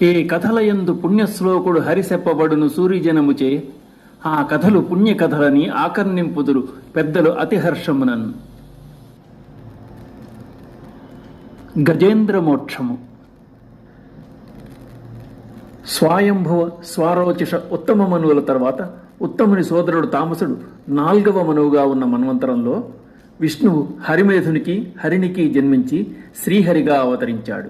ఏ కథలయందు పుణ్యశ్లోకుడు హరిసెప్పబడును సూర్యజనముచే ఆ కథలు పుణ్యకథలని ఆకర్ణింపుదురు పెద్దలు అతిహర్షమునన్. గజేంద్ర మోక్షము. స్వయంభువ స్వారోచిష ఉత్తమ మనువుల తర్వాత ఉత్తముని సోదరుడు తామసుడు 4వ మనువుగా ఉన్న మన్వంతరంలో విష్ణువు హరిమేధునికి హరినికి జన్మించి శ్రీహరిగా అవతరించాడు.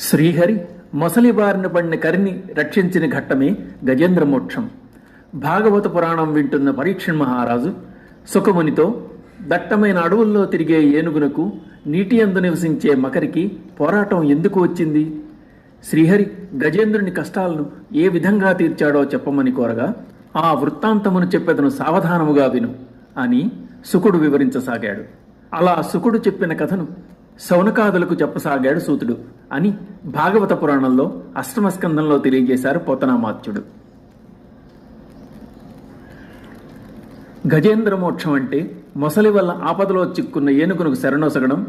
శ్రీహరి మొసలి బారిన పడిన కరిని రక్షించిన ఘట్టమే గజేంద్ర మోక్షం. భాగవత పురాణం వింటున్న పరీక్షణ్ మహారాజు సుఖమునితో దట్టమైన అడవుల్లో తిరిగే ఏనుగునకు నీటి అందు నివసించే మకరికి పోరాటం ఎందుకు వచ్చింది, శ్రీహరి గజేంద్రుని కష్టాలను ఏ విధంగా తీర్చాడో చెప్పమని కోరగా ఆ వృత్తాంతమును చెప్పెదను సావధానముగా విను అని శుకుడు వివరించసాగాడు. అలా శుకుడు చెప్పిన కథను శౌనకాదులకు చెప్పసాగాడు సూతుడు అని భాగవత పురాణంలో అష్టమస్కందంలో తెలియజేశారు పోతనామాత్యుడు. గజేంద్ర మోక్షం అంటే మొసలి వల్ల ఆపదలో చిక్కున్న ఏనుగునకు శరణొసగడం,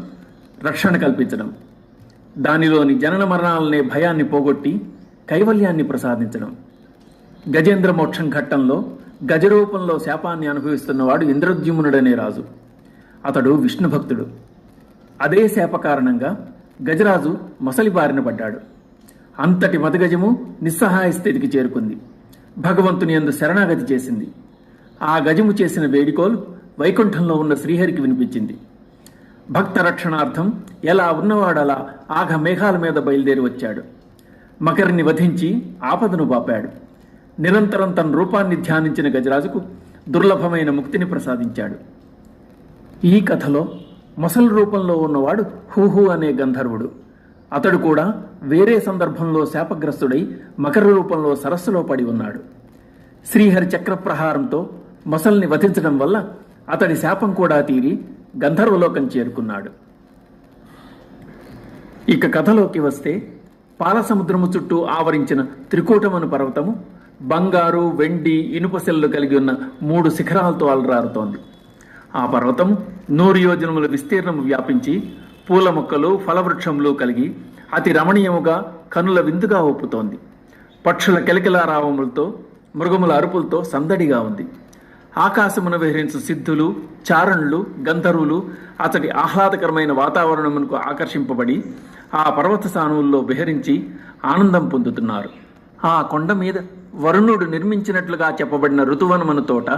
రక్షణ కల్పించడం, దానిలోని జనన మరణాలనే భయాన్ని పోగొట్టి కైవల్యాన్ని ప్రసాదించడం. గజేంద్ర మోక్షం ఘట్టంలో గజరూపంలో శాపాన్ని అనుభవిస్తున్నవాడు ఇంద్రద్యుమ్నుడనే రాజు. అతడు విష్ణు భక్తుడు. అదే శాప కారణంగా గజరాజు మొసలి బారిన పడ్డాడు. అంతటి మదగజము నిస్సహాయ స్థితికి చేరుకుంది. భగవంతుని యందు శరణాగతి చేసింది. ఆ గజము చేసిన వేడికోలు వైకుంఠంలో ఉన్న శ్రీహరికి వినిపించింది. భక్త రక్షణార్థం ఎలా ఉన్నవాడలా ఆఘ మేఘాల మీద బయలుదేరి వచ్చాడు. మకరిని వధించి ఆపదను బాపాడు. నిరంతరం తన రూపాన్ని ధ్యానించిన గజరాజుకు దుర్లభమైన ముక్తిని ప్రసాదించాడు. ఈ కథలో మొసలి రూపంలో ఉన్నవాడు హూహు అనే గంధర్వుడు. అతడు కూడా వేరే సందర్భంలో శాపగ్రస్తుడై మకర రూపంలో సరస్సులో పడి ఉన్నాడు. శ్రీహరి చక్రప్రహారంతో మొసల్ని వధించడం వల్ల అతడి శాపం కూడా తీరి గంధర్వలోకం చేరుకున్నాడు. ఇక కథలోకి వస్తే పాలసముద్రము చుట్టూ ఆవరించిన త్రికూటమను పర్వతము బంగారు, వెండి, ఇనుపశిలలు కలిగి ఉన్న 3 శిఖరాలతో అలరారుతోంది. ఆ పర్వతం 100 యోజనముల విస్తీర్ణము వ్యాపించి పూల మొక్కలు, ఫలవృక్షములు కలిగి అతి రమణీయముగా కనుల విందుగా ఒప్పుతోంది. పక్షుల కిలకిలారావములతో, మృగముల అరుపులతో సందడిగా ఉంది. ఆకాశమున విహరించు సిద్ధులు, చారణులు, గంధర్వులు అతడి ఆహ్లాదకరమైన వాతావరణమునకు ఆకర్షింపబడి ఆ పర్వత సానువుల్లో విహరించి ఆనందం పొందుతున్నారు. ఆ కొండ మీద వరుణుడు నిర్మించినట్లుగా చెప్పబడిన ఋతువనమను తోట,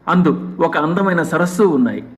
అందు ఒక అందమైన సరస్సు ఉన్నాయి.